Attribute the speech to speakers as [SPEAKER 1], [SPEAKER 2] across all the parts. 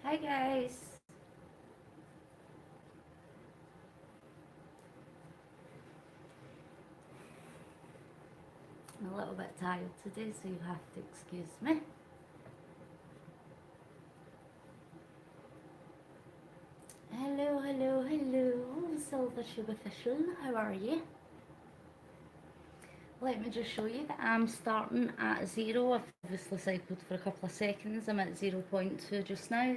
[SPEAKER 1] Hi guys. I'm a little bit tired today, so you have to excuse me. Hello, hello, hello, Silver Sugar Official. How are you? Let me just show you that I'm starting at 0. I've obviously cycled for a couple of seconds. I'm at 0.2 just now.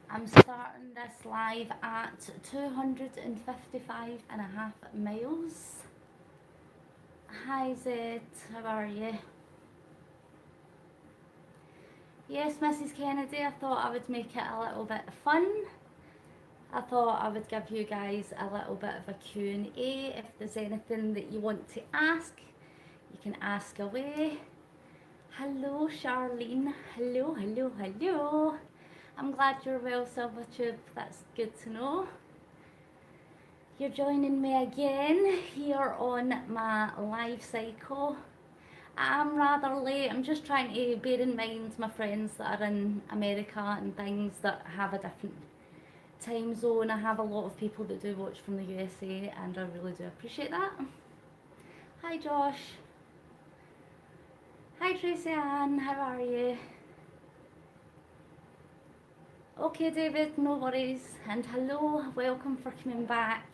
[SPEAKER 1] I'm starting this live at 255.5 miles. Hi Zed, how are you? Yes, Mrs. Kennedy, I thought I would make it a little bit fun. I thought I would give you guys a little bit of a Q&A. If there's anything that you want to ask, you can ask away. Hello, Charlene. Hello, hello, hello. I'm glad you're well, Silvertube. That's good to know. You're joining me again here on my live cycle. I'm rather late. I'm just trying to bear in mind my friends that are in America and things that have a different time zone. I have a lot of people that do watch from the USA and I really do appreciate that. Hi Josh. Hi Tracy Ann, how are you? Okay David, no worries. And hello, welcome for coming back.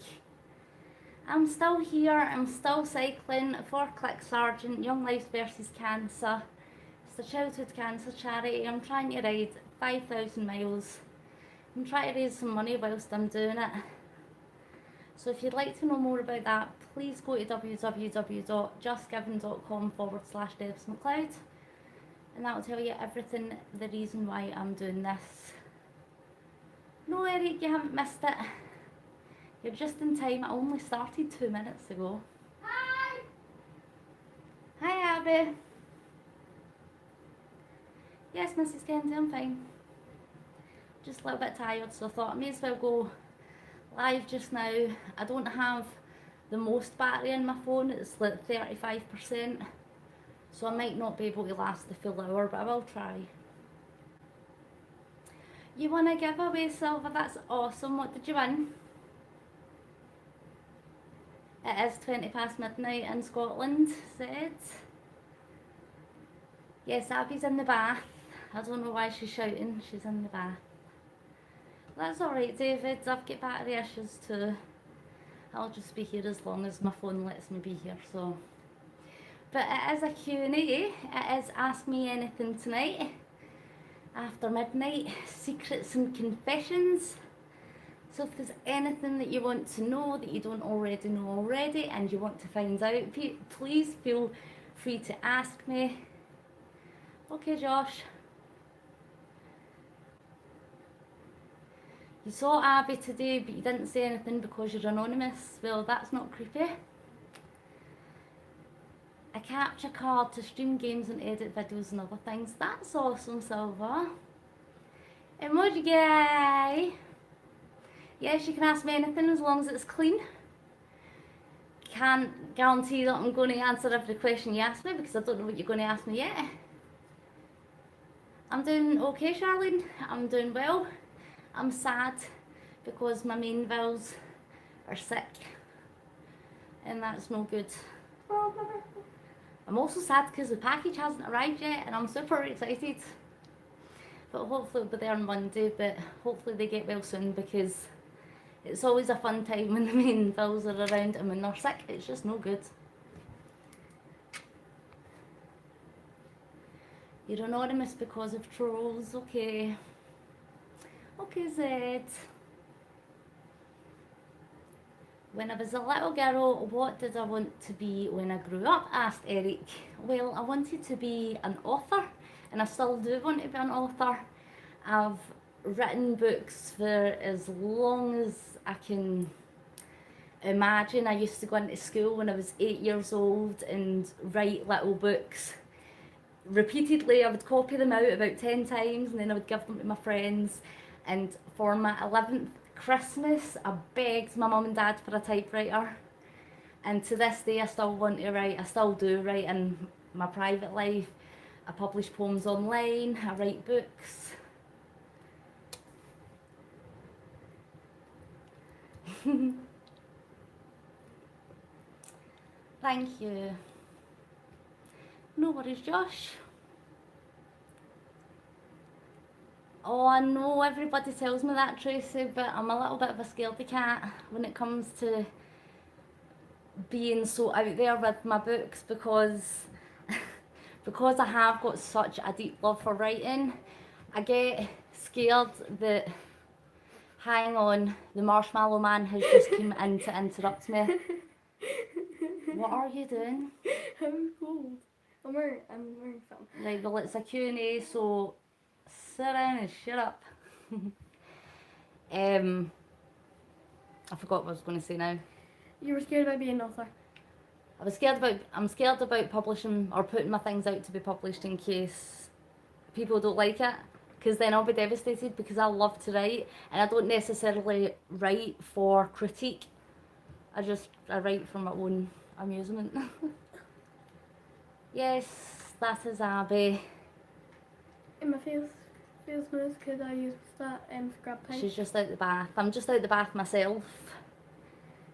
[SPEAKER 1] I'm still here, I'm still cycling for Click Sargent, Young Lives versus Cancer. It's a childhood cancer charity. I'm trying to ride 5,000 miles. I'm trying to raise some money whilst I'm doing it. So if you'd like to know more about that, please go to www.justgiving.com/DebzMcLeod and that will tell you everything, the reason why I'm doing this. No Eric, you haven't missed it. You're just in time. I only started 2 minutes ago. Hi! Hi Abby. Yes, Mrs. Kennedy, I'm fine. Just a little bit tired, so I thought I may as well go live just now. I don't have the most battery in my phone, it's like 35%, so I might not be able to last the full hour, but I will try. You won a giveaway, Silver? That's awesome. What did you win? It is 20 past midnight in Scotland, said. Yes, Abby's in the bath. I don't know why she's shouting, she's in the bath. That's alright David, I've got battery issues too. I'll just be here as long as my phone lets me be here, so. But it is a Q&A, it is Ask Me Anything tonight. After midnight, secrets and confessions. So if there's anything that you want to know that you don't already know already and you want to find out, please feel free to ask me. Okay Josh. You saw Abby today but you didn't say anything because you're anonymous. Well, that's not creepy. I capture card to stream games and edit videos and other things. That's awesome, Silver. Emoji guy. Yes, you can ask me anything as long as it's clean. Can't guarantee that I'm going to answer every question you ask me because I don't know what you're going to ask me yet. I'm doing okay, Charlene. I'm doing well. I'm sad because my Mainvilles are sick and that's no good. I'm also sad because the package hasn't arrived yet and I'm super excited. But hopefully it'll be there on Monday, but hopefully they get well soon because it's always a fun time when the Mainvilles are around and when they're sick, it's just no good. You're anonymous because of trolls, okay. Okay, Zed. When I was a little girl, what did I want to be when I grew up? Asked Eric. Well, I wanted to be an author, and I still do want to be an author. I've written books for as long as I can imagine. I used to go into school when I was 8 years old and write little books. Repeatedly, I would copy them out about 10 times and then I would give them to my friends. And for my 11th Christmas, I begged my mum and dad for a typewriter. And to this day, I still want to write. I still do write in my private life. I publish poems online. I write books. Thank you. No worries, Josh. Oh, I know everybody tells me that, Tracy, but I'm a little bit of a scaredy cat when it comes to being so out there with my books, because I have got such a deep love for writing. I get scared that, hang on, the Marshmallow Man has just come in to interrupt me. What are you doing?
[SPEAKER 2] I'm cold. I'm wearing something.
[SPEAKER 1] Right, well, it's a Q&A, so sit down and shut up. I forgot what I was going to say now.
[SPEAKER 2] You were scared about being an author.
[SPEAKER 1] I'm scared about publishing or putting my things out to be published in case people don't like it, because then I'll be devastated, because I love to write and I don't necessarily write for critique. I write for my own amusement. Yes, that is Abby.
[SPEAKER 2] And my face feels smooth because I used that scrub paint.
[SPEAKER 1] She's just out the bath. I'm just out the bath myself.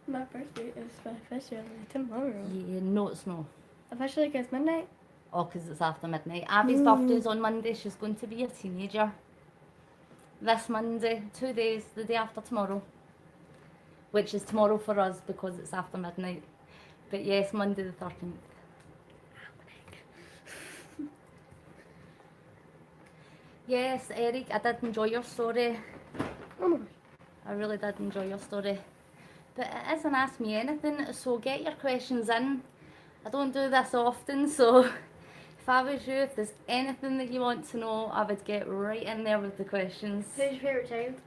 [SPEAKER 2] My birthday is officially tomorrow.
[SPEAKER 1] Yeah, no, it's no.
[SPEAKER 2] Officially because midnight.
[SPEAKER 1] Oh, because it's after midnight. Abby's birthday's on Monday. She's going to be a teenager. This Monday, 2 days, the day after tomorrow. Which is tomorrow for us because it's after midnight. But yes, Monday the 13th. Yes, Eric, I did enjoy your story.
[SPEAKER 2] Oh my gosh.
[SPEAKER 1] I really did enjoy your story. But it isn't Ask Me Anything, so get your questions in. I don't do this often, so if I was you, if there's anything that you want to know, I would get right in there with the questions.
[SPEAKER 2] Who's your favourite child?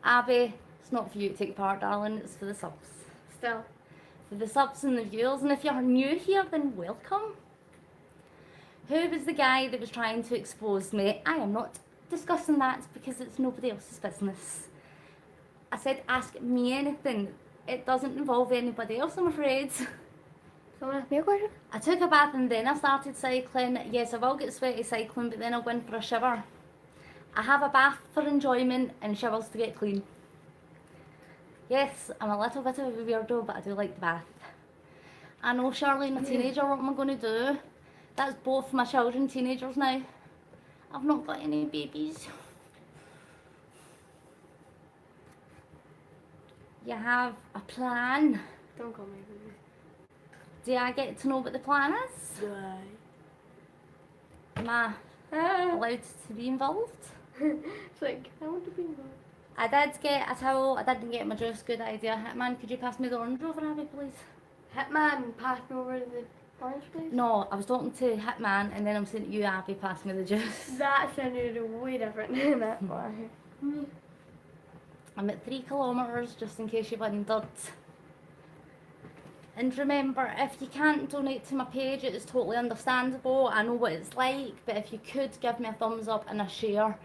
[SPEAKER 1] Abby, it's not for you to take part, darling, it's for the subs.
[SPEAKER 2] Still.
[SPEAKER 1] For the subs and the viewers, and if you're new here, then welcome. Who was the guy that was trying to expose me? I am not discussing that because it's nobody else's business. I said ask me anything. It doesn't involve anybody else, I'm afraid.
[SPEAKER 2] Someone asked me a question?
[SPEAKER 1] I took a bath and then I started cycling. Yes, I will get sweaty cycling, but then I'll go in for a shower. I have a bath for enjoyment and showers to get clean. Yes, I'm a little bit of a weirdo, but I do like the bath. I know, Shirley, I'm a teenager, what am I going to do? That's both my children teenagers now. I've not got any babies. You have a plan.
[SPEAKER 2] Don't call me baby.
[SPEAKER 1] Do I get to know what the plan is?
[SPEAKER 2] Why?
[SPEAKER 1] Am I allowed to be involved?
[SPEAKER 2] It's like, I want to be involved.
[SPEAKER 1] I did get a towel, I didn't get my juice, good idea. Hitman, could you pass me the orange over, Abby, please?
[SPEAKER 2] Hitman, pass me over the orange, please.
[SPEAKER 1] No, I was talking to Hitman and then I'm saying to you, Abby, pass me the juice.
[SPEAKER 2] That sounded way different than that far.
[SPEAKER 1] I'm at 3 kilometres, just in case you wondered. And remember, if you can't donate to my page, it is totally understandable. I know what it's like, but if you could give me a thumbs up and a share,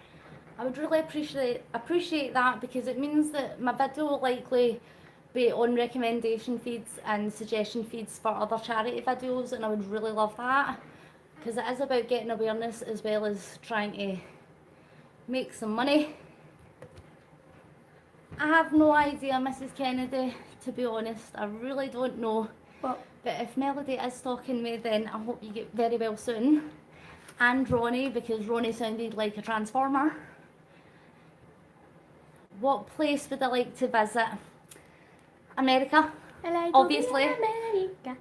[SPEAKER 1] I would really appreciate that, because it means that my video will likely be on recommendation feeds and suggestion feeds for other charity videos, and I would really love that, because it is about getting awareness as well as trying to make some money. I have no idea, Mrs. Kennedy, to be honest. I really don't know.
[SPEAKER 2] What?
[SPEAKER 1] But if Melody is stalking me, then I hope you get very well soon. And Ronnie, because Ronnie sounded like a transformer. What place would I like to visit? America, obviously.
[SPEAKER 2] America.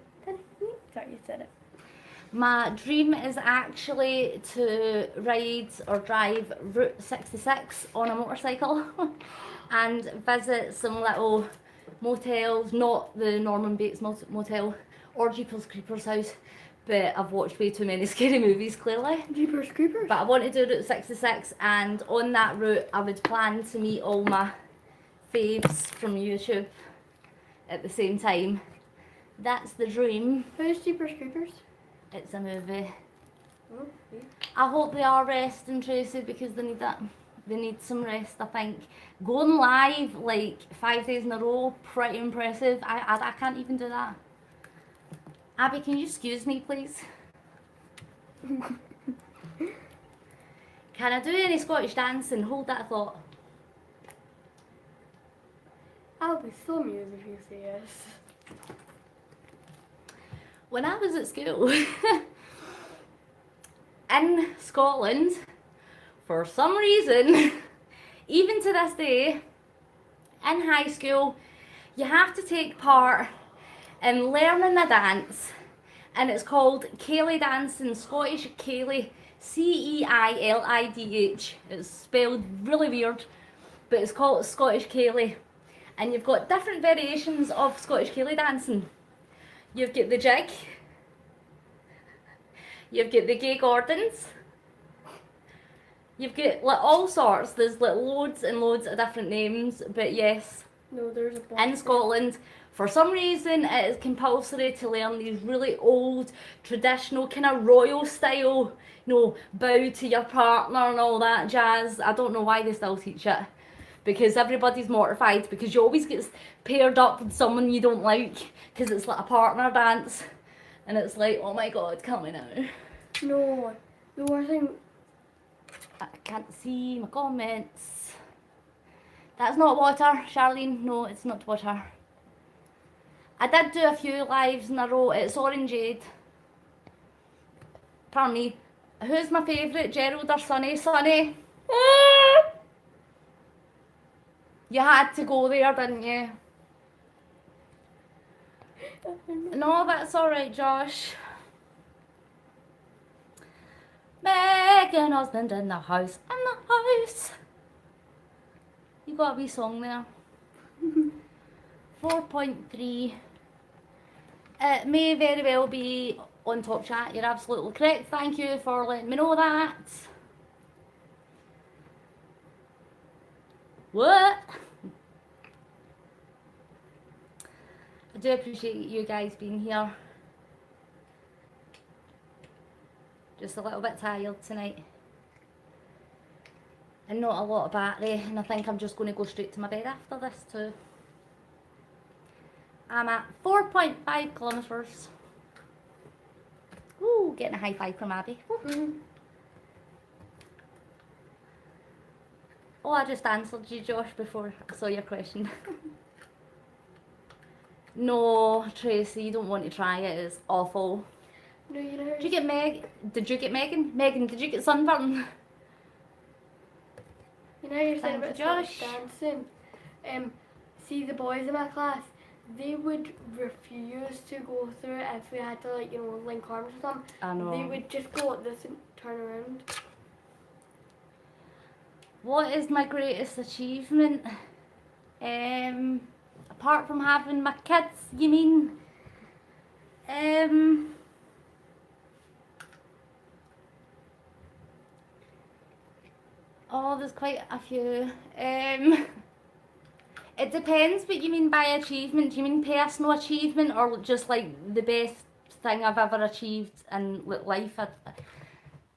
[SPEAKER 2] Sorry, you said it.
[SPEAKER 1] My dream is actually to ride or drive Route 66 on a motorcycle and visit some little motels, not the Norman Bates motel or Jeepers Creepers house, but I've watched way too many scary movies, clearly.
[SPEAKER 2] Jeepers Creepers?
[SPEAKER 1] But I want to do Route 66, and on that route I would plan to meet all my faves from YouTube at the same time. That's the dream.
[SPEAKER 2] Who's Jeepers Creepers?
[SPEAKER 1] It's a movie.
[SPEAKER 2] Oh, yeah.
[SPEAKER 1] I hope they are resting, Tracy, because they need that. They need some rest, I think. Going live like 5 days in a row, pretty impressive. I can't even do that. Abby, can you excuse me, please? Can I do any Scottish dancing? Hold that thought.
[SPEAKER 2] I'll be so amused if you say yes.
[SPEAKER 1] When I was at school in Scotland, for some reason, even to this day, in high school, you have to take part in learning a dance, and it's called Ceilidh dancing, Scottish Ceilidh, Ceilidh. It's spelled really weird, but it's called Scottish Ceilidh, and you've got different variations of Scottish Ceilidh dancing. You've got the jig, you've got the gay Gordons, you've got like all sorts. There's like loads and loads of different names, but yes,
[SPEAKER 2] No, there's a bunch.
[SPEAKER 1] in Scotland, for some reason, it is compulsory to learn these really old, traditional, kind of royal style, you know, bow to your partner and all that jazz. I don't know why they still teach it, because everybody's mortified, because you always get paired up with someone you don't like, because it's like a partner dance, and it's like, oh my god, can't we now?
[SPEAKER 2] No, the worst thing.
[SPEAKER 1] I can't see my comments. That's not water, Charlene. No, it's not water. I did do a few lives in a row. It's Orangeade. Pardon me. Who's my favourite, Gerald or Sonny? Sonny. You had to go there, didn't you? No, that's alright, Josh. Megan husband in the house. In the house. You got a wee song there. 4.3. It may very well be on top chat. You're absolutely correct. Thank you for letting me know that. What? I do appreciate you guys being here. Just a little bit tired tonight. And not a lot of battery, and I think I'm just going to go straight to my bed after this too. I'm at 4.5 kilometres. Ooh, getting a high five from Abby. Oh, I just answered you, Josh, before I saw your question. No, Tracy, you don't want to try it. It's awful.
[SPEAKER 2] No, you know.
[SPEAKER 1] Did you get Did you get Megan? Megan, did you get sunburn?
[SPEAKER 2] You know you're saying
[SPEAKER 1] Thank
[SPEAKER 2] about
[SPEAKER 1] you, Josh.
[SPEAKER 2] dancing. See the boys in my class, they would refuse to go through it if we had to, like, you know, link arms with them.
[SPEAKER 1] I know.
[SPEAKER 2] They would just go like this and turn around.
[SPEAKER 1] What is my greatest achievement? Apart from having my kids, you mean? Oh, there's quite a few. It depends what you mean by achievement. Do you mean personal achievement, or just like the best thing I've ever achieved in life?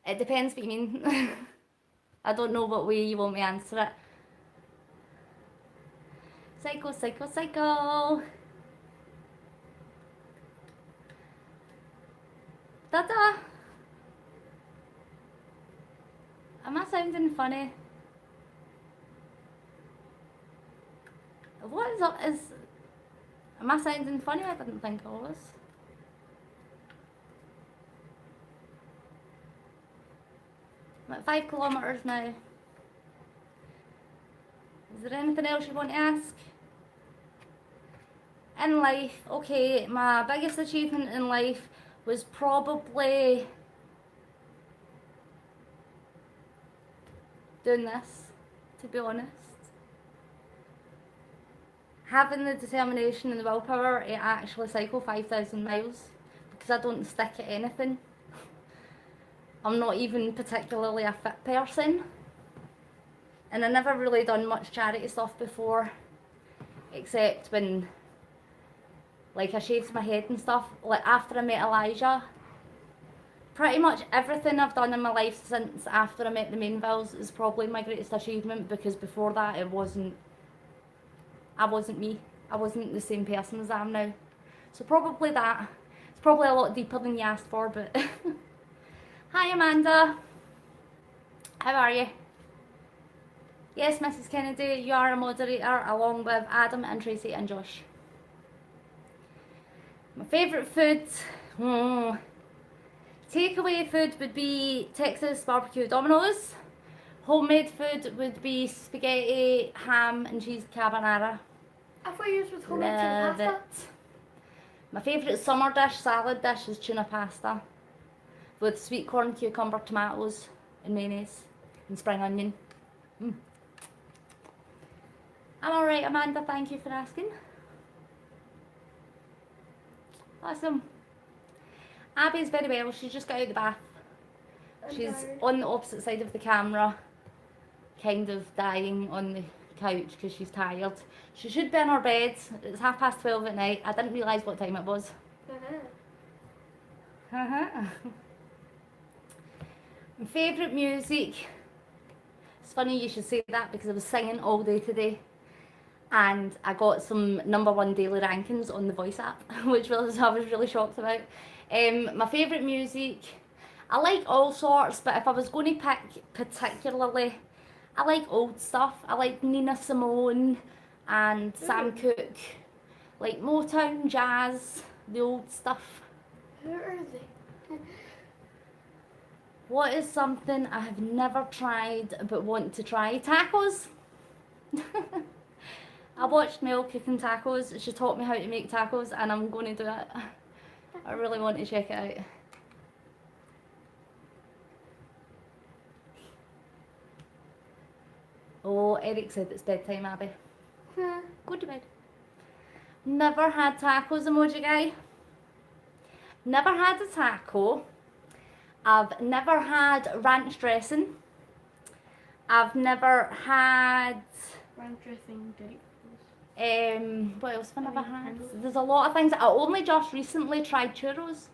[SPEAKER 1] It depends what you mean. I don't know what way you want me to answer it. Psycho, psycho, psycho. Dada. Am I sounding funny? What is up? Am I sounding funny? I didn't think I was. I'm at 5 kilometres now. Is there anything else you want to ask? In life, okay, my biggest achievement in life was probably doing this, to be honest. Having the determination and the willpower to actually cycle 5,000 miles, because I don't stick at anything. I'm not even particularly a fit person, and I never really done much charity stuff before, except when, like, I shaved my head and stuff, like after I met Elijah. Pretty much everything I've done in my life since after I met the Mainvilles is probably my greatest achievement, because before that I wasn't me. I wasn't the same person as I am now. So probably that. It's probably a lot deeper than you asked for, but Hi Amanda. How are you? Yes, Mrs. Kennedy, you are a moderator along with Adam and Tracy and Josh. My favourite food, takeaway food would be Texas barbecue Domino's. Homemade food would be spaghetti, ham and cheese carbonara.
[SPEAKER 2] I thought yours was homemade tuna
[SPEAKER 1] Love
[SPEAKER 2] pasta.
[SPEAKER 1] it. My favourite summer dish, salad dish, is tuna pasta with sweet corn, cucumber, tomatoes and mayonnaise and spring onion. I'm alright, Amanda, thank you for asking. Awesome. Abby's very well, she's just got out of the bath. She's on the opposite side of the camera, kind of dying on the couch because she's tired. She should be in her bed. It's 12:30 at night. I didn't realise what time it was. My favourite music. It's funny you should say that because I was singing all day today and I got some #1 daily rankings on the voice app, which I was really shocked about. My favourite music, I like all sorts, but if I was going to pick particularly, I like old stuff. I like Nina Simone and Sam Cooke, like Motown, jazz, the old stuff.
[SPEAKER 2] Who are they?
[SPEAKER 1] What is something I have never tried but want to try? Tacos. I watched Mel cooking tacos. She taught me how to make tacos and I'm going to do it. I really want to check it out. Oh, Eric said it's bedtime, Abby. Go to bed. Never had tacos, emoji guy. Never had a taco. I've never had ranch dressing. I've never had...
[SPEAKER 2] Ranch dressing, Debz.
[SPEAKER 1] What else have I never had? There's a lot of things. I only just recently tried churros.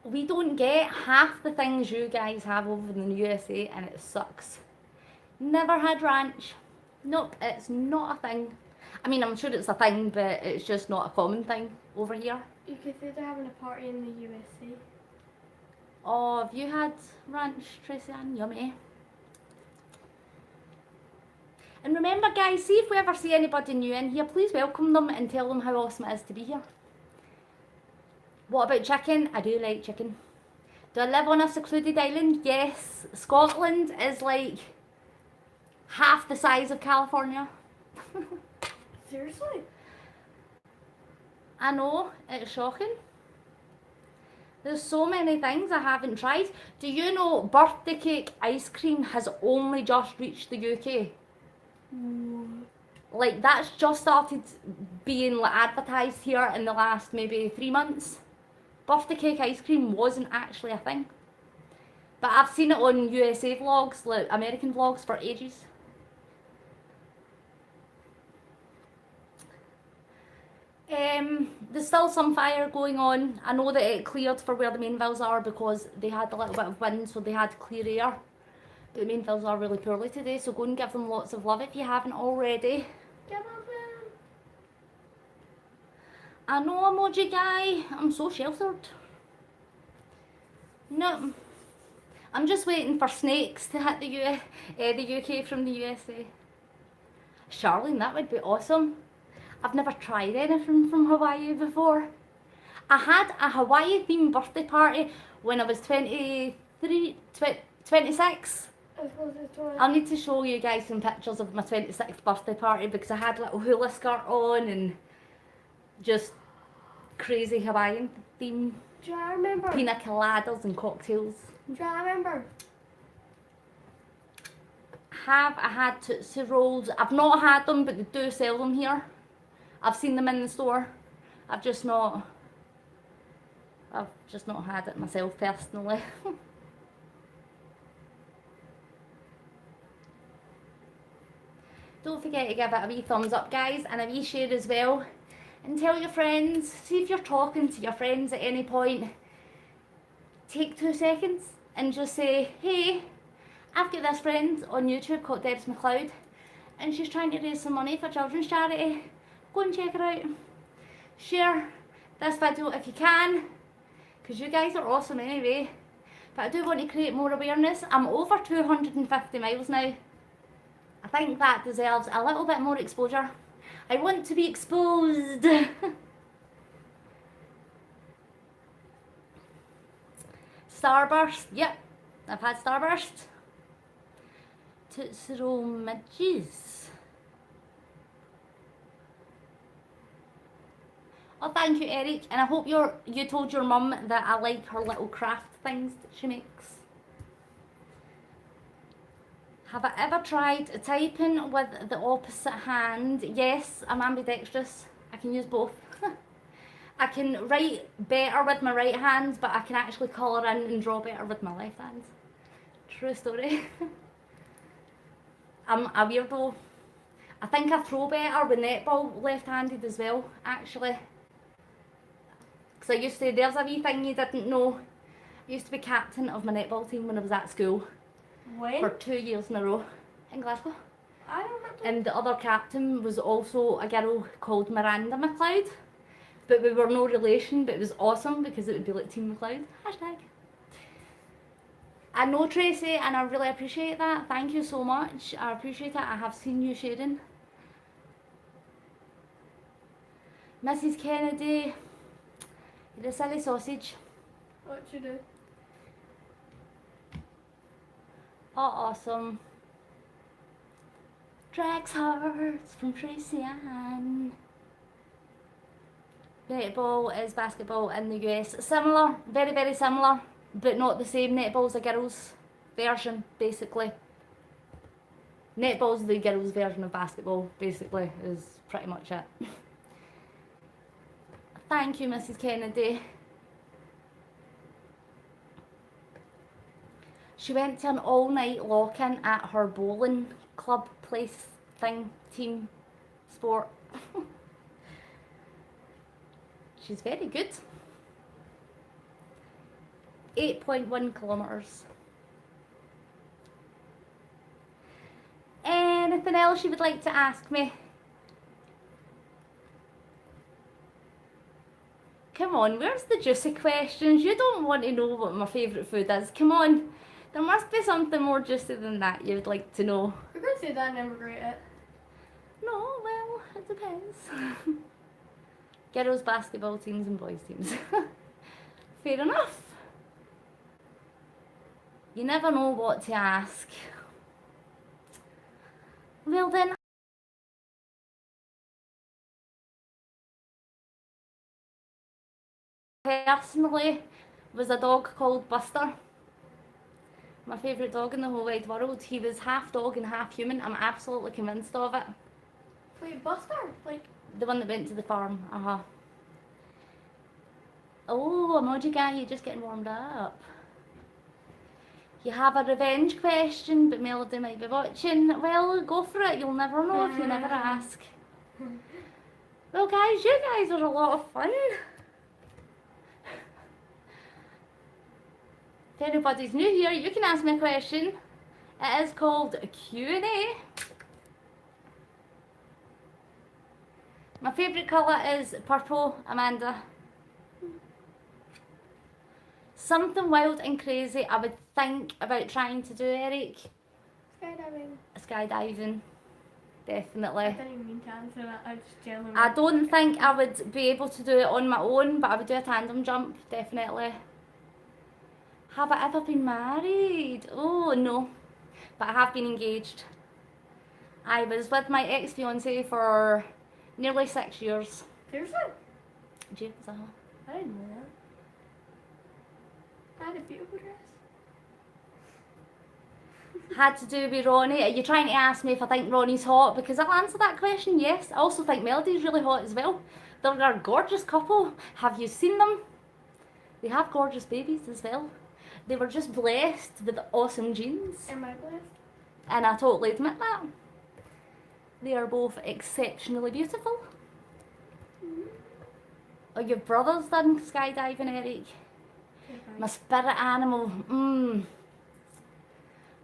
[SPEAKER 1] We don't get half the things you guys have over in the USA and it sucks. Never had ranch. Nope, it's not a thing. I mean, I'm sure it's a thing, but it's just not a common thing over here.
[SPEAKER 2] You could say they're having a party in the USA.
[SPEAKER 1] Oh, have you had ranch, Tracy Ann? Yummy. And remember guys, see if we ever see anybody new in here, please welcome them and tell them how awesome it is to be here. What about chicken? I do like chicken. Do I live on a secluded island? Yes. Scotland is like half the size of California.
[SPEAKER 2] Seriously?
[SPEAKER 1] I know, it's shocking. There's so many things I haven't tried. Do you know birthday cake ice cream has only just reached the UK? Like that's just started being advertised here in the last maybe 3 months. Birthday cake ice cream wasn't actually a thing. But I've seen it on USA vlogs, like American vlogs for ages. There's still some fire going on. I know that it cleared for where the Mainvilles are because they had a little bit of wind, so they had clear air. But the Mainvilles are really poorly today, so go and give them lots of love if you haven't already.
[SPEAKER 2] Give them.
[SPEAKER 1] I know, emoji guy, I'm so sheltered. No, I'm just waiting for snakes to hit the UK from the USA. Charlene, that would be awesome. I've never tried anything from Hawaii before. I had a Hawaii themed birthday party when I was 26. I'll need to show you guys some pictures of my 26th birthday party because I had a little hula skirt on and just crazy Hawaiian theme.
[SPEAKER 2] Do I remember?
[SPEAKER 1] Pina coladas and cocktails.
[SPEAKER 2] Do I remember?
[SPEAKER 1] Have I had Tootsie Rolls? I've not had them, but they do sell them here. I've seen them in the store. I've just not had it myself personally. Don't forget to give it a wee thumbs up guys and a wee share as well. And tell your friends, see if you're talking to your friends at any point. Take 2 seconds and just say, hey, I've got this friend on YouTube called Debz McLeod and she's trying to raise some money for children's charity. Go and check her out. Share this video if you can, because you guys are awesome anyway. But I do want to create more awareness. I'm over 250 miles now. I think that deserves a little bit more exposure. I want to be exposed. Starburst, yep, I've had Starburst. Tootsie Roll Midges. Oh, thank you, Eric, and I hope you told your mum that I like her little craft things that she makes. Have I ever tried typing with the opposite hand? Yes, I'm ambidextrous. I can use both. I can write better with my right hand, but I can actually colour in and draw better with my left hand. True story. I'm a weirdo. I think I throw better with netball left-handed as well, actually. Because there's a wee thing you didn't know. I used to be captain of my netball team when I was at school.
[SPEAKER 2] When?
[SPEAKER 1] For 2 years in a row in Glasgow.
[SPEAKER 2] I don't remember.
[SPEAKER 1] And the other captain was also a girl called Miranda McLeod. But we were no relation, but it was awesome because it would be like Team McLeod. Hashtag. I know Tracy and I really appreciate that. Thank you so much. I appreciate it. I have seen you sharing. Mrs. Kennedy, you're a silly sausage.
[SPEAKER 2] What you do?
[SPEAKER 1] Oh, awesome. Drags Hearts from Tracy Ann. Netball is basketball in the US. Similar, very, very similar, but not the same. Netball's a girls' version, basically. Netball's the girls' version of basketball, basically, is pretty much it. Thank you, Mrs. Kennedy. She went to an all-night lock-in at her bowling club place thing, team, sport. She's very good. 8.1 kilometres. Anything else you would like to ask me? Come on, where's the juicy questions? You don't want to know what my favourite food is. Come on. There must be something more juicy than that you'd like to know.
[SPEAKER 2] You're going to say that and never regret it.
[SPEAKER 1] No, well, it depends. Girls' basketball teams and boys' teams. Fair enough. You never know what to ask. Well then, personally, was a dog called Buster. My favourite dog in the whole wide world. He was half dog and half human. I'm absolutely convinced of it.
[SPEAKER 2] Wait, Buster? Like...
[SPEAKER 1] The one that went to the farm, Oh, emoji guy, you're just getting warmed up. You have a revenge question, but Melody might be watching. Well, go for it. You'll never know if you never ask. Well, guys, you guys are a lot of fun. If anybody's new here, you can ask me a question. It is called a Q&A. My favourite colour is purple, Amanda. Something wild and crazy I would think about trying to do, Eric.
[SPEAKER 2] Skydiving.
[SPEAKER 1] Skydiving. Definitely.
[SPEAKER 2] I didn't even mean to answer that. I just genuinely...
[SPEAKER 1] I don't think I would be able to do it on my own, but I would do a tandem jump, definitely. Have I ever been married? Oh, no. But I have been engaged. I was with my ex-fiance for nearly 6 years.
[SPEAKER 2] Seriously?
[SPEAKER 1] James,
[SPEAKER 2] I didn't know that. I had a beautiful dress.
[SPEAKER 1] Had to do with Ronnie. Are you trying to ask me if I think Ronnie's hot? Because I'll answer that question, yes. I also think Melody's really hot as well. They're a gorgeous couple. Have you seen them? They have gorgeous babies as well. They were just blessed with awesome genes.
[SPEAKER 2] Am I blessed?
[SPEAKER 1] And I totally admit that. They are both exceptionally beautiful. Oh, your brother's done skydiving, Eric. My spirit animal,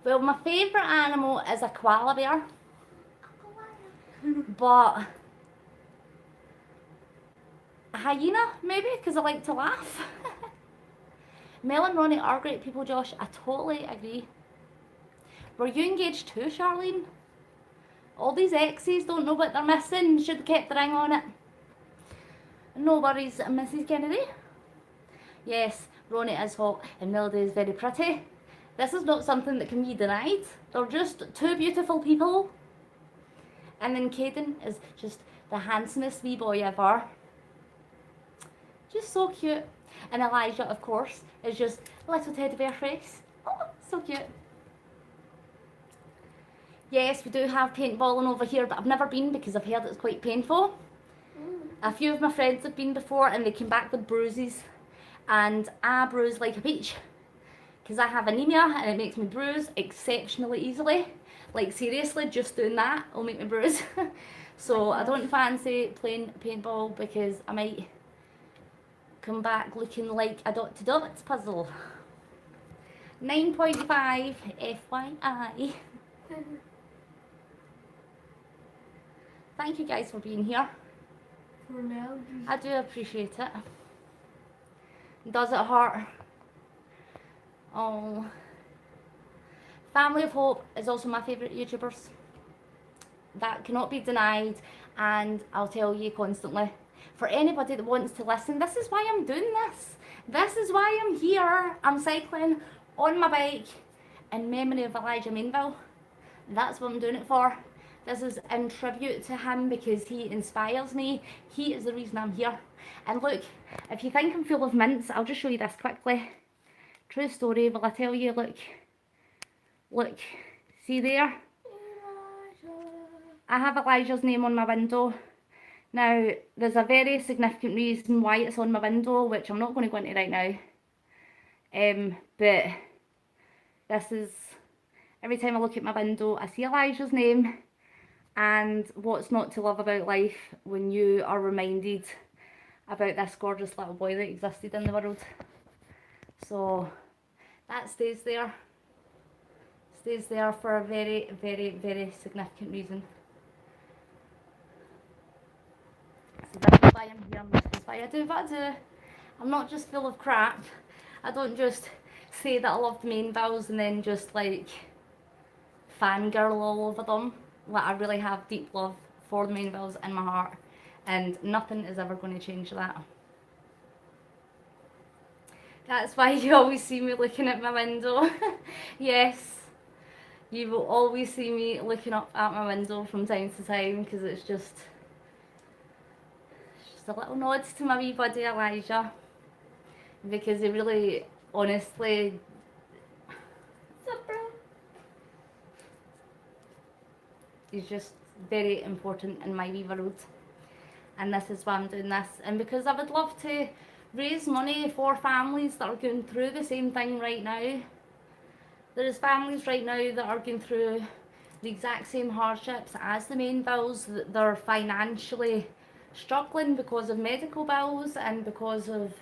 [SPEAKER 1] Well, my favourite animal is a koala bear. But a hyena, maybe, because I like to laugh. Mel and Ronnie are great people, Josh. I totally agree. Were you engaged too, Charlene? All these exes don't know what they're missing. Should have kept the ring on it. No worries, Mrs. Kennedy. Yes, Ronnie is hot and Melody is very pretty. This is not something that can be denied. They're just two beautiful people. And then Caden is just the handsomest wee boy ever. Just so cute. And Elijah, of course, is just a little teddy bear face. Oh, so cute. Yes, we do have paintballing over here, but I've never been because I've heard it's quite painful. A few of my friends have been before and they came back with bruises. And I bruise like a peach. Because I have anemia and it makes me bruise exceptionally easily. Like seriously, just doing that will make me bruise. So I don't fancy playing paintball because I might come back looking like a dot to dots puzzle. 9.5 FYI. Thank you guys for being here.
[SPEAKER 2] For now.
[SPEAKER 1] I do appreciate it. Does it hurt? Oh. Family of Hope is also my favourite YouTubers. That cannot be denied, and I'll tell you constantly. For anybody that wants to listen, this is why I'm doing this. This is why I'm here. I'm cycling on my bike in memory of Elijah Mainville. That's what I'm doing it for. This is in tribute to him because he inspires me. He is the reason I'm here. And look, if you think I'm full of mints, I'll just show you this quickly. True story, will I tell you, look. Look, see there? I have Elijah's name on my window. Now, there's a very significant reason why it's on my window, which I'm not going to go into right now. But this is, every time I look at my window, I see Elijah's name. And what's not to love about life when you are reminded about this gorgeous little boy that existed in the world. So that stays there. Stays there for a very, very, very significant reason. So that's why I'm here, and this is why I do what I do. I'm not just full of crap. I don't just say that I love the Mainvilles and then just like fangirl all over them. Like, I really have deep love for the Mainvilles in my heart, and nothing is ever going to change that. That's why you always see me looking at my window. Yes, you will always see me looking up at my window from time to time because it's just a little nod to my wee buddy Elijah, because he really, honestly, he's just very important in my wee world, and this is why I'm doing this. And because I would love to raise money for families that are going through the same thing right now. There's families right now that are going through the exact same hardships as the Mainvilles. They're financially struggling because of medical bills and because of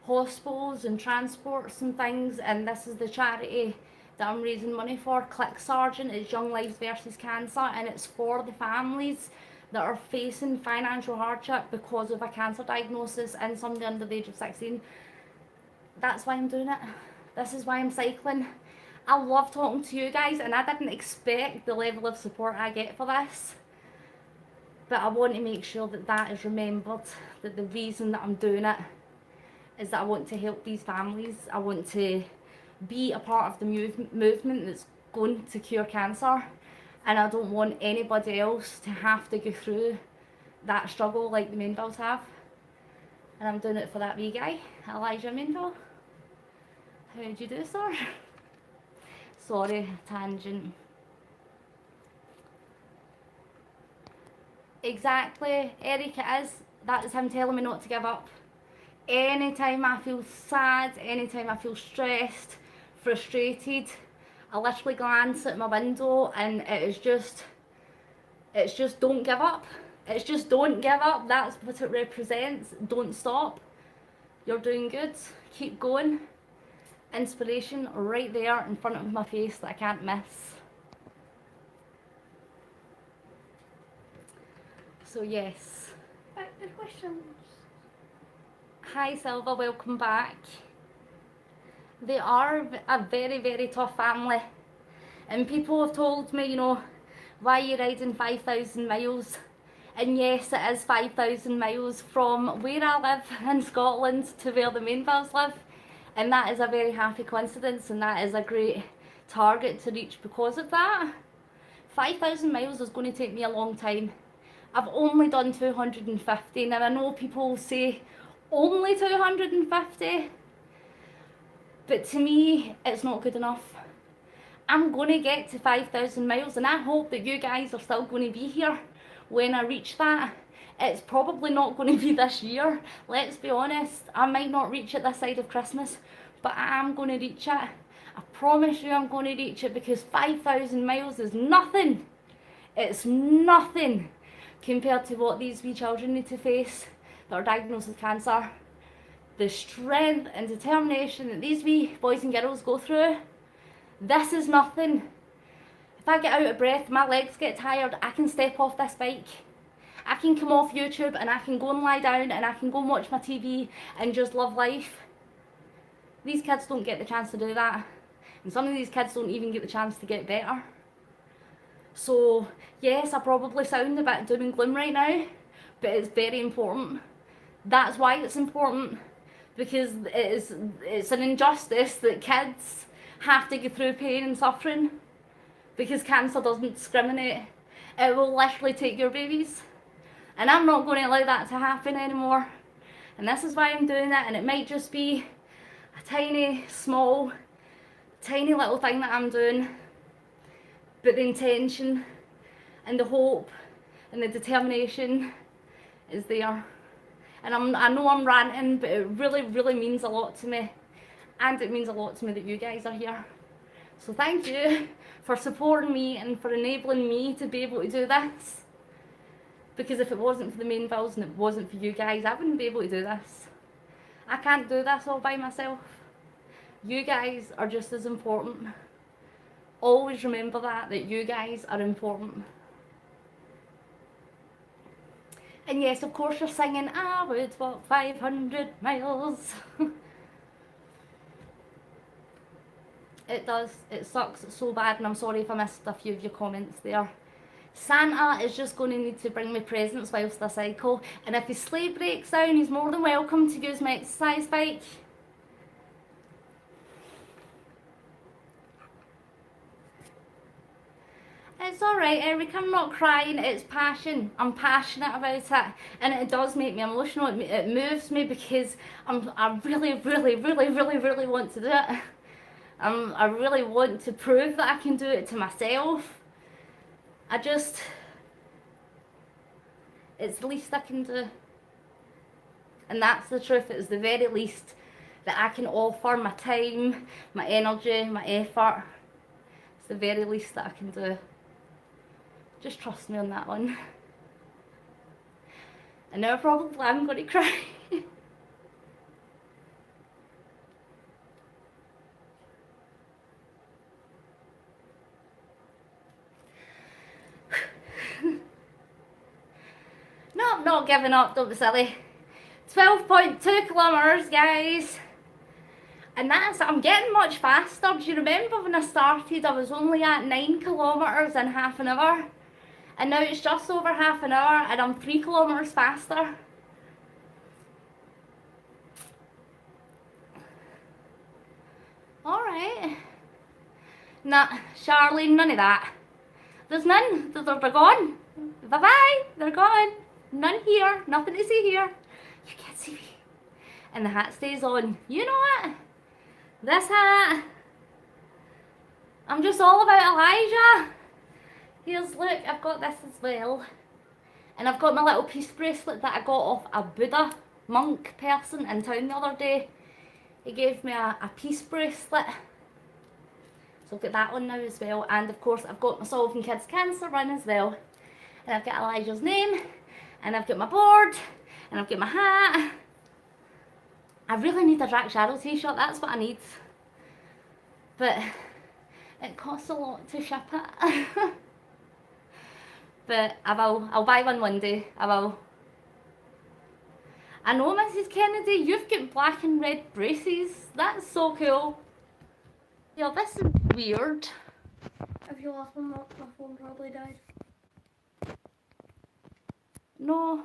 [SPEAKER 1] hospitals and transports and things, and this is the charity that I'm raising money for. Click Sergeant. It's Young Lives versus Cancer, and it's for the families that are facing financial hardship because of a cancer diagnosis and somebody under the age of 16. That's why I'm doing it. This is why I'm cycling. I love talking to you guys, and I didn't expect the level of support I get for this. But I want to make sure that that is remembered, that the reason that I'm doing it is that I want to help these families. I want to be a part of the movement that's going to cure cancer, and I don't want anybody else to have to go through that struggle like the Mainvilles have. And I'm doing it for that wee guy, Elijah Mainville. How did you do, sir? Sorry, tangent. Exactly, Eric, it is. That is him telling me not to give up. Anytime I feel sad, anytime I feel stressed, frustrated, I literally glance at my window and it's just don't give up. It's just don't give up. That's what it represents. Don't stop. You're doing good. Keep going. Inspiration right there in front of my face that I can't miss. So yes.
[SPEAKER 2] Back to questions.
[SPEAKER 1] Hi Silva, welcome back. They are a very, very tough family. And people have told me, you know, why are you riding 5,000 miles? And yes, it is 5,000 miles from where I live in Scotland to where the Mainvilles live. And that is a very happy coincidence, and that is a great target to reach because of that. 5,000 miles is going to take me a long time. I've only done 250. Now I know people say only 250, but to me it's not good enough. I'm going to get to 5,000 miles, and I hope that you guys are still going to be here when I reach that. It's probably not going to be this year, let's be honest. I might not reach it this side of Christmas, but I am going to reach it. I promise you I'm going to reach it, because 5,000 miles is nothing. It's nothing compared to what these wee children need to face that are diagnosed with cancer. The strength and determination that these wee boys and girls go through, this is nothing. If I get out of breath, my legs get tired, I can step off this bike. I can come off YouTube and I can go and lie down and I can go and watch my TV and just live life. These kids don't get the chance to do that. And some of these kids don't even get the chance to get better. So yes, I probably sound a bit doom and gloom right now, but it's very important. That's why it's important, because it's an injustice that kids have to go through pain and suffering, because cancer doesn't discriminate. It will literally take your babies, and I'm not going to allow that to happen anymore. And this is why I'm doing it, and it might just be a tiny, small, tiny little thing that I'm doing, but the intention and the hope and the determination is there. And I know I'm ranting, but it really, really means a lot to me. And it means a lot to me that you guys are here. So thank you for supporting me and for enabling me to be able to do this. Because if it wasn't for the Mainvilles and it wasn't for you guys, I wouldn't be able to do this. I can't do this all by myself. You guys are just as important. Always remember that you guys are important. And yes, of course you're singing, I would walk 500 miles. It does, it sucks so bad, and I'm sorry if I missed a few of your comments there. Santa is just going to need to bring me presents whilst I cycle, and if his sleigh breaks down, he's more than welcome to use my exercise bike. It's alright, Eric, I'm not crying, it's passion. I'm passionate about it, and it does make me emotional. It moves me, because I really, really, really, really, really want to do it. I really want to prove that I can do it to myself. It's the least I can do. And that's the truth, it's the very least that I can offer, my time, my energy, my effort. It's the very least that I can do. Just trust me on that one. And now probably I'm going to cry. No, I'm not giving up, don't be silly. 12.2 kilometres, guys. And I'm getting much faster. Do you remember when I started, I was only at 9 kilometres in half an hour? And now it's just over half an hour, and I'm 3 kilometres faster. Alright. Nah, Charlene, none of that. There's none. They're gone. Bye-bye. They're gone. None here. Nothing to see here. You can't see me. And the hat stays on. You know what? This hat. I'm just all about Elijah. Here's, look, I've got this as well. And I've got my little peace bracelet that I got off a Buddha monk person in town the other day. He gave me a peace bracelet. So I've got that one now as well. And of course I've got my Solving Kids Cancer one as well. And I've got Elijah's name. And I've got my board. And I've got my hat. I really need a Jack Sharrow t-shirt, that's what I need. But it costs a lot to ship it. But I'll buy one day, I will. I know, Mrs. Kennedy, you've got black and red braces. That's so cool. Yeah, this is weird.
[SPEAKER 2] If you lost my phone probably died.
[SPEAKER 1] No.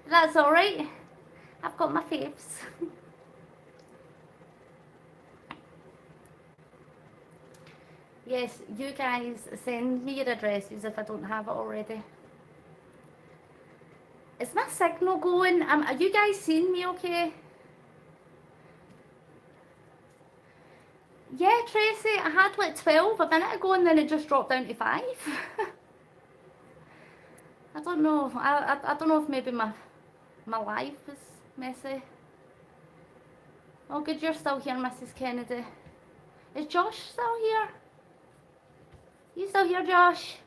[SPEAKER 1] That's alright. I've got my faves. Yes, you guys send me your addresses if I don't have it already. Is my signal going? Are you guys seeing me okay? Yeah, Tracy, I had like 12 a minute ago and then it just dropped down to 5. I don't know. I don't know if maybe my life is messy. Oh good, you're still here, Mrs. Kennedy. Is Josh still here? You still here, Josh?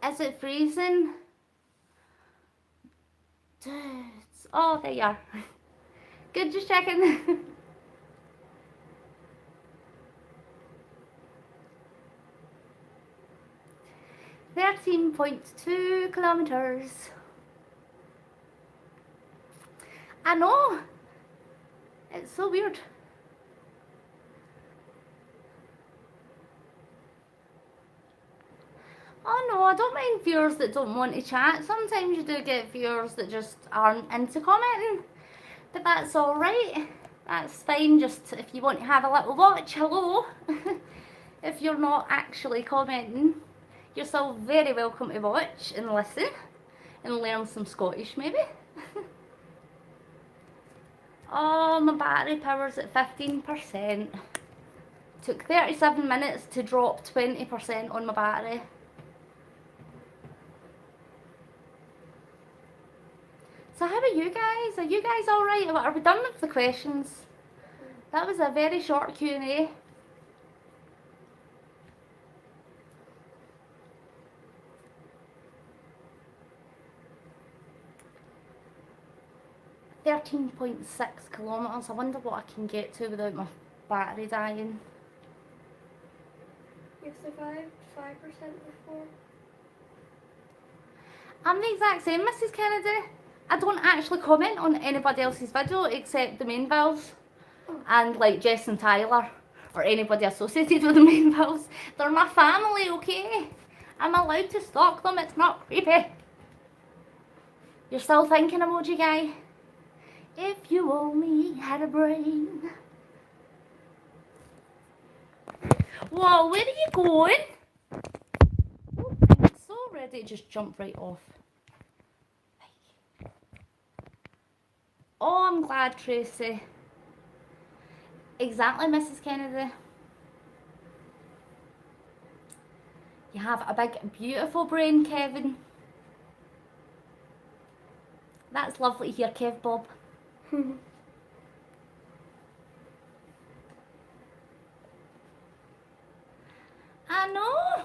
[SPEAKER 1] Is it freezing? Dudes. Oh, there you are. Good, just checking. .2 kilometers. I know. It's so weird. Oh no, I don't mind viewers that don't want to chat. Sometimes you do get viewers that just aren't into commenting. But that's alright. That's fine, just if you want to have a little watch, hello. If you're not actually commenting, you're still very welcome to watch and listen and learn some Scottish maybe. Oh, my battery power's at 15%. Took 37 minutes to drop 20% on my battery. So how are you guys? Are you guys alright? Are we done with the questions? That was a very short Q&A. .6 kilometres. I wonder what I can get to without my battery dying.
[SPEAKER 2] You survived 5% before.
[SPEAKER 1] I'm the exact same, Mrs. Kennedy. I don't actually comment on anybody else's video except the Mainvilles and like Jess and Tyler or anybody associated with the Mainvilles. They're my family, okay? I'm allowed to stalk them, it's not creepy. You're still thinking, emoji guy? If you only had a brain. Whoa, where are you going? Oh, I'm so ready to just jump right off. Oh, I'm glad, Tracy. Exactly, Mrs. Kennedy. You have a big, beautiful brain, Kevin. That's lovely to hear, Kev Bob. I know.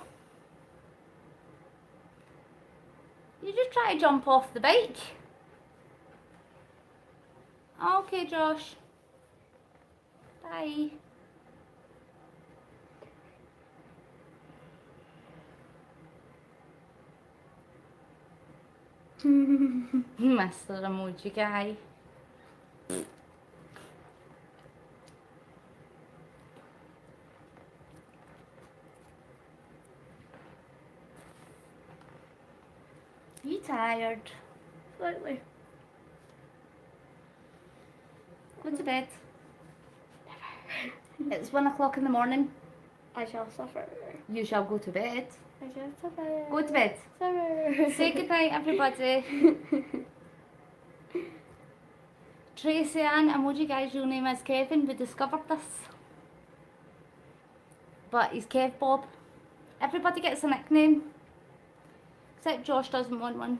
[SPEAKER 1] You just try to jump off the bike. Okay, Josh. Bye. Mr. Emoji guy. You tired?
[SPEAKER 2] Slightly.
[SPEAKER 1] Go to bed. It's 1 o'clock in the morning.
[SPEAKER 2] I shall suffer.
[SPEAKER 1] You shall go to bed.
[SPEAKER 2] I shall suffer.
[SPEAKER 1] Go to bed.
[SPEAKER 2] Suffer.
[SPEAKER 1] Say goodnight, everybody. Tracy Ann, Emoji guy's real name is Kevin. We discovered this. But he's Kev Bob. Everybody gets a nickname. Except Josh doesn't want one.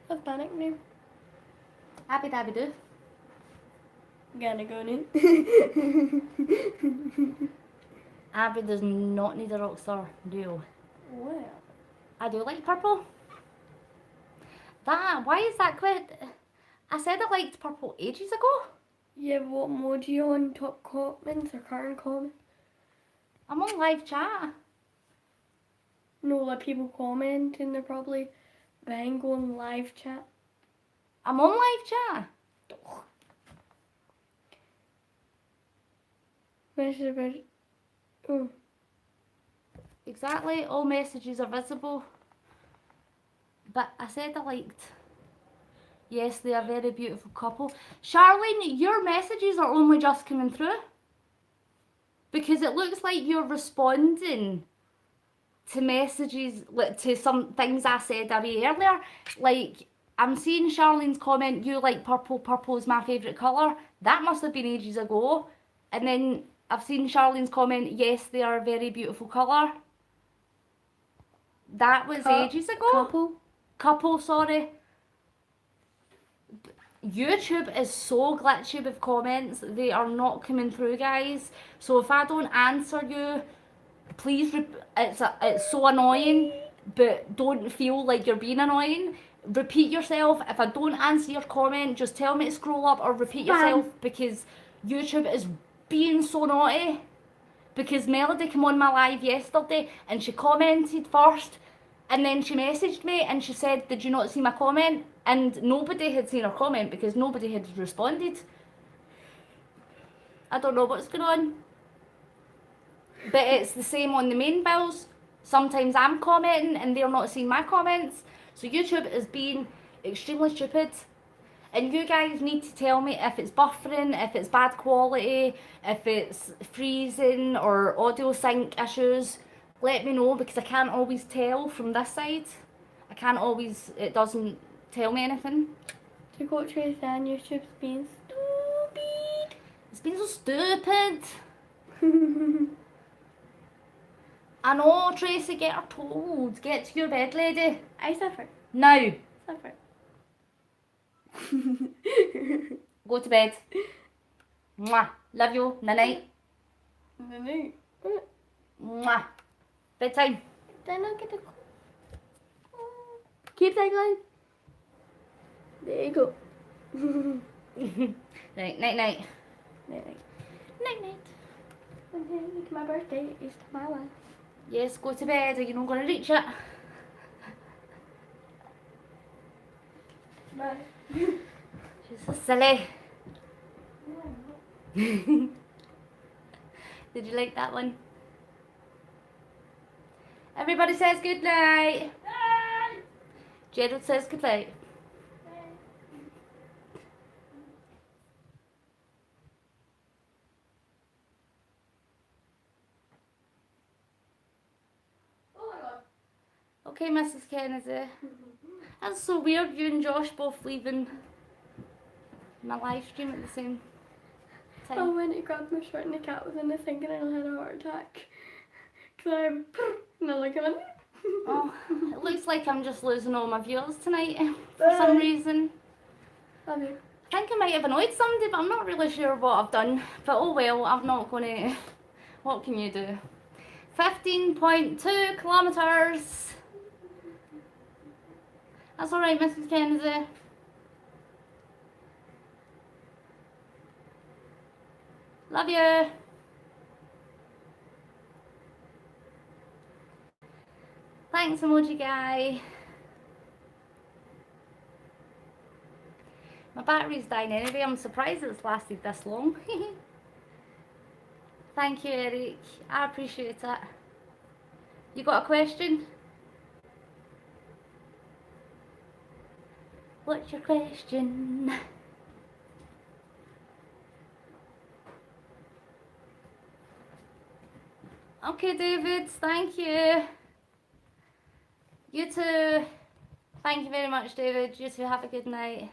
[SPEAKER 2] What's my nickname?
[SPEAKER 1] Abby Dabby Doo.
[SPEAKER 2] Gonna go in.
[SPEAKER 1] Abby does not need a rock star duo.
[SPEAKER 2] Well.
[SPEAKER 1] I do like purple. Why is that quite... I said I liked purple ages ago.
[SPEAKER 2] Yeah, what emoji on top comments or current comments?
[SPEAKER 1] I'm on live chat.
[SPEAKER 2] No, like people commenting, they're probably then going live chat.
[SPEAKER 1] I'm on live chat.
[SPEAKER 2] Message about. Oh.
[SPEAKER 1] Exactly, all messages are visible. But I said I liked. Yes, they are a very beautiful couple. Charlene, your messages are only just coming through. Because it looks like you're responding to messages, like to some things I said away earlier. Like, I'm seeing Charlene's comment, you like purple, purple is my favourite colour. That must have been ages ago. And then I've seen Charlene's comment, yes, they are a very beautiful colour. That was ages ago. Couple, sorry. YouTube is so glitchy with comments. They are not coming through, guys. So if I don't answer you, please, it's so annoying, but don't feel like you're being annoying. Repeat yourself. If I don't answer your comment, just tell me to scroll up or repeat yourself, because YouTube is being so naughty. Because Melody came on my live yesterday and she commented first, and then she messaged me and she said, did you not see my comment? And nobody had seen her comment because nobody had responded. I don't know what's going on. But it's the same on the main bills. Sometimes I'm commenting and they're not seeing my comments. So YouTube is being extremely stupid. And you guys need to tell me if it's buffering, if it's bad quality, if it's freezing or audio sync issues. Let me know, because I can't always tell from this side. I can't always, it doesn't tell me anything.
[SPEAKER 2] To go Tracy and YouTube's being stupid.
[SPEAKER 1] It's been so stupid. I know, Tracy, get her told. Get to your bed, lady.
[SPEAKER 2] I suffer.
[SPEAKER 1] Now.
[SPEAKER 2] Suffer.
[SPEAKER 1] Go to bed. Mwah. Love you. Night-night.
[SPEAKER 2] Night.
[SPEAKER 1] Mwah. Bedtime.
[SPEAKER 2] Then I'll get a... Keep that going. There you go.
[SPEAKER 1] Night, night, night.
[SPEAKER 2] Night, night.
[SPEAKER 1] Night, night.
[SPEAKER 2] Okay, it's my birthday. It's tomorrow.
[SPEAKER 1] Yes, go to bed. Are you not going to reach it?
[SPEAKER 2] Bye.
[SPEAKER 1] She's so silly. Did you like that one? Everybody says good night. Gerald says good night. Okay, Mrs. Kennedy. That's so weird, you and Josh both leaving my live stream at the same time.
[SPEAKER 2] I went to grab my shirt and the cat was in the sink and I had a heart attack. Cause I'm not looking at it.
[SPEAKER 1] Oh, it looks like I'm just losing all my viewers tonight for some reason.
[SPEAKER 2] Love you.
[SPEAKER 1] I think I might have annoyed somebody, but I'm not really sure what I've done. But oh well, I'm not going to... What can you do? 15.2 kilometres. That's alright, Mrs. Kennedy. Love you. Thanks, emoji guy. My battery's dying anyway. I'm surprised it's lasted this long. Thank you, Eric. I appreciate it. You got a question? What's your question? Okay, David, thank you. You too. Thank you very much, David. You too, have a good night.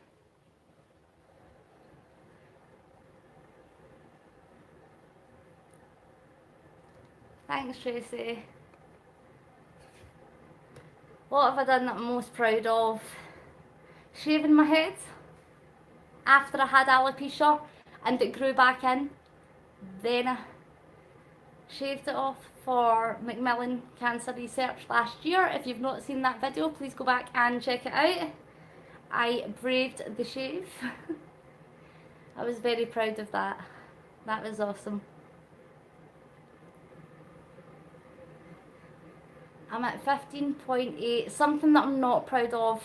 [SPEAKER 1] Thanks, Tracy. What have I done that I'm most proud of? Shaving my head after I had alopecia and it grew back in. Then I shaved it off for Macmillan Cancer Research last year. If you've not seen that video, please go back and check it out. I braved the shave. I was very proud of that. That was awesome. I'm at 15.8, something that I'm not proud of.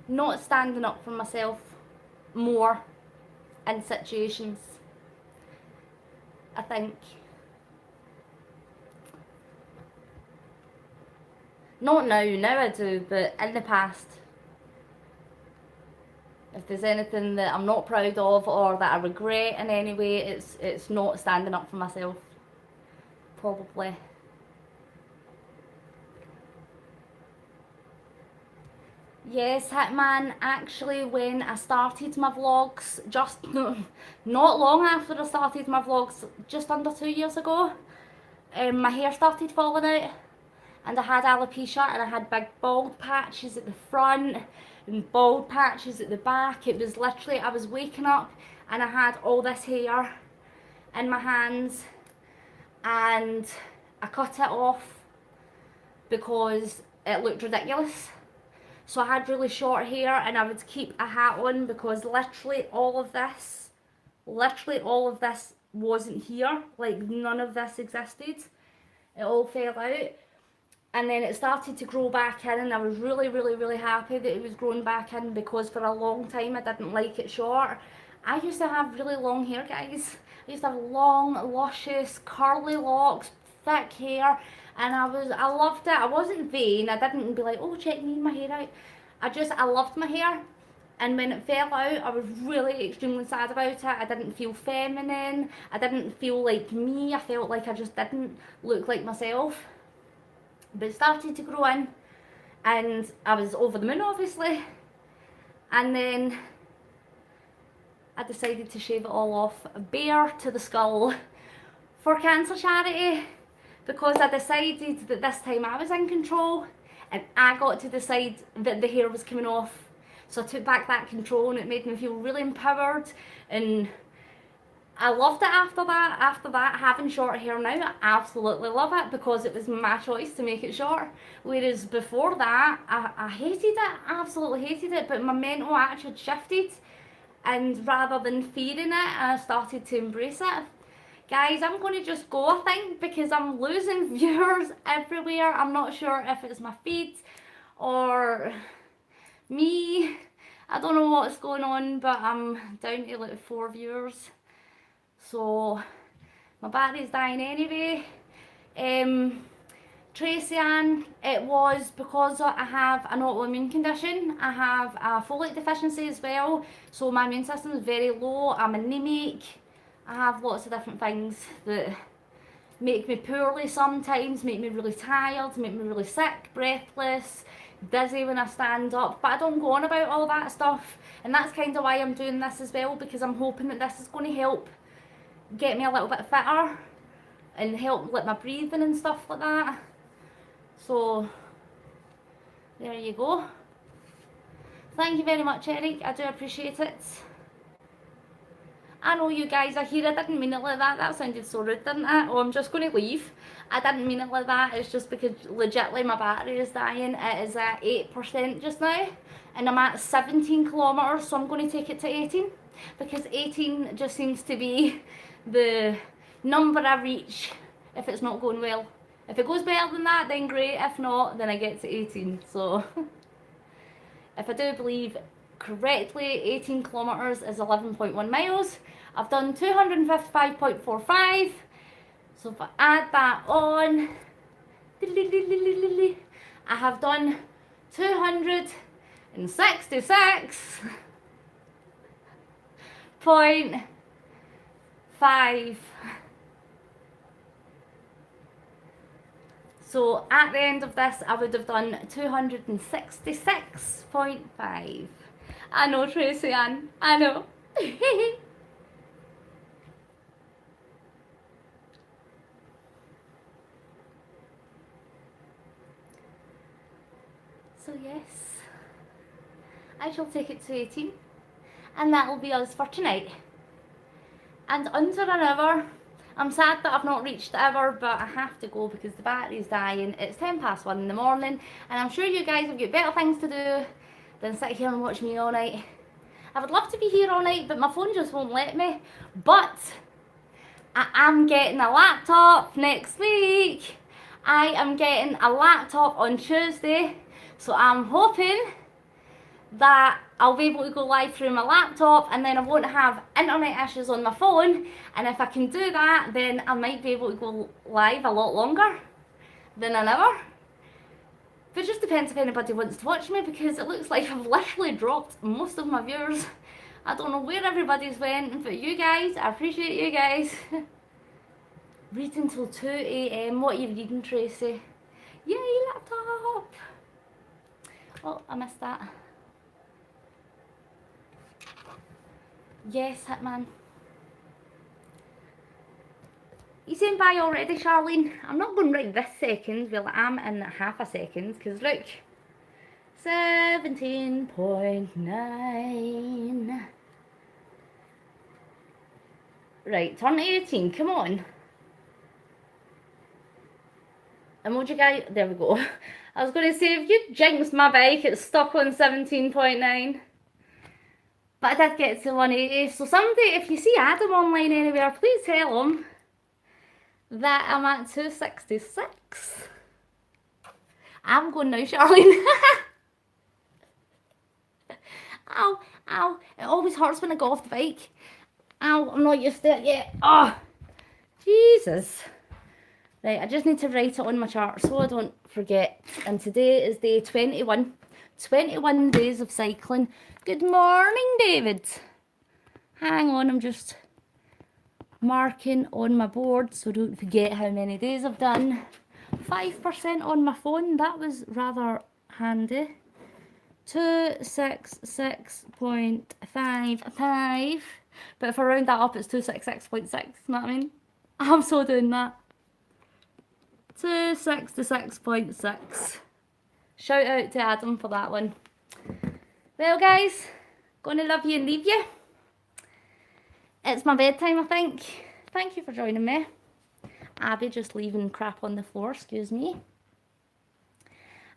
[SPEAKER 1] Not standing up for myself more in situations, I think. Not now I do, but in the past. If there's anything that I'm not proud of or that I regret in any way, it's not standing up for myself. Probably. Yes, Hitman, actually when I started my vlogs, just not long after I started my vlogs, just under 2 years ago, my hair started falling out and I had alopecia and I had big bald patches at the front and bald patches at the back. It was literally, I was waking up and I had all this hair in my hands and I cut it off because it looked ridiculous. So I had really short hair and I would keep a hat on because literally all of this wasn't here. Like none of this existed. It all fell out. And then it started to grow back in and I was really happy that it was growing back in because for a long time I didn't like it short. I used to have really long hair, guys. I used to have long, luscious, curly locks, thick hair, and I loved it. I wasn't vain. I didn't be like, oh, check me my hair out. I loved my hair. And when it fell out, I was really extremely sad about it. I didn't feel feminine. I didn't feel like me. I felt like I just didn't look like myself. But it started to grow in, and I was over the moon, obviously. And then I decided to shave it all off, bare to the skull, for cancer charity, because I decided that this time I was in control and I got to decide that the hair was coming off. So I took back that control and it made me feel really empowered, and I loved it after that. After that, having short hair now, I absolutely love it because it was my choice to make it short. Whereas before that, I hated it, absolutely hated it, but my mental attitude shifted, and rather than fearing it, I started to embrace it. Guys, I'm going to just go, I think, because I'm losing viewers everywhere. I'm not sure if it's my feed or me. I don't know what's going on, but I'm down to like 4 viewers. So my battery's dying anyway. Tracy Ann, it was because I have an autoimmune condition. I have a folate deficiency as well, so my immune system is very low. I'm anemic. I have lots of different things that make me poorly sometimes, make me really tired, make me really sick, breathless, dizzy when I stand up, but I don't go on about all that stuff, and that's kind of why I'm doing this as well, because I'm hoping that this is going to help get me a little bit fitter and help with my breathing and stuff like that. So there you go. Thank you very much, Eric, I do appreciate it. I know you guys are here, I didn't mean it like that. That sounded so rude, didn't it? Oh, I'm just going to leave. I didn't mean it like that. It's just because legitimately my battery is dying. It is at 8% just now, and I'm at 17 kilometres, so I'm going to take it to 18, because 18 just seems to be the number I reach if it's not going well. If it goes better than that, then great. If not, then I get to 18. So if I do believe correctly, 18 kilometres is 11.1 miles. I've done 255.45, so if I add that on, I have done 266.5. So at the end of this, I would have done 266.5. I know, Tracy Ann, I know. So yes, I shall take it to 18, and that will be us for tonight. And under an hour, I'm sad that I've not reached the hour, but I have to go because the battery's dying. It's 1:10 in the morning, and I'm sure you guys have got better things to do than sit here and watch me all night. I would love to be here all night, but my phone just won't let me. But I am getting a laptop next week. I am getting a laptop on Tuesday. So I'm hoping that I'll be able to go live through my laptop, and then I won't have internet issues on my phone. And if I can do that, then I might be able to go live a lot longer than an hour. But it just depends if anybody wants to watch me, because it looks like I've literally dropped most of my viewers. I don't know where everybody's went, but you guys, I appreciate you guys. Reading till 2 AM. What are you reading, Tracy? Yay, laptop! Oh, I missed that. Yes, Hitman. You saying bye already, Charlene? I'm not going right this second. Well, I am in half a second, because look. 17.9. Right, turn to 18. Come on. Emoji guy. There we go. I was going to say, if you jinxed my bike, it's stuck on 17.9. But I did get to 180. So somebody, if you see Adam online anywhere, please tell him that I'm at 266. I'm going now, Charlene. Ow, ow. It always hurts when I go off the bike. Ow, I'm not used to it yet. Oh, Jesus. Right, I just need to write it on my chart so I don't forget. And today is day 21. 21 days of cycling. Good morning, David. Hang on, I'm just marking on my board so don't forget how many days I've done. 5% on my phone, that was rather handy. 266.55. But if I round that up, it's 266.6, you know what I mean? I'm so doing that. 266.6. Shout out to Adam for that one. Well, guys, gonna love you and leave you. It's my bedtime, I think. Thank you for joining me. Abby just leaving crap on the floor, excuse me.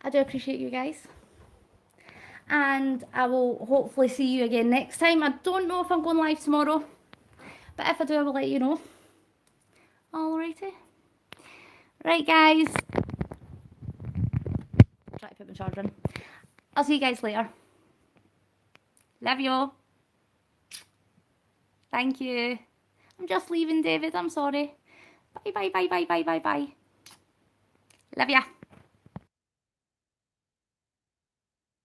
[SPEAKER 1] I do appreciate you guys. And I will hopefully see you again next time. I don't know if I'm going live tomorrow, but if I do, I will let you know. Alrighty. Right, guys. Try to put my charger in. I'll see you guys later. Love you all. Thank you. I'm just leaving, David. I'm sorry. Bye, bye, bye, bye, bye, bye, bye. Love ya.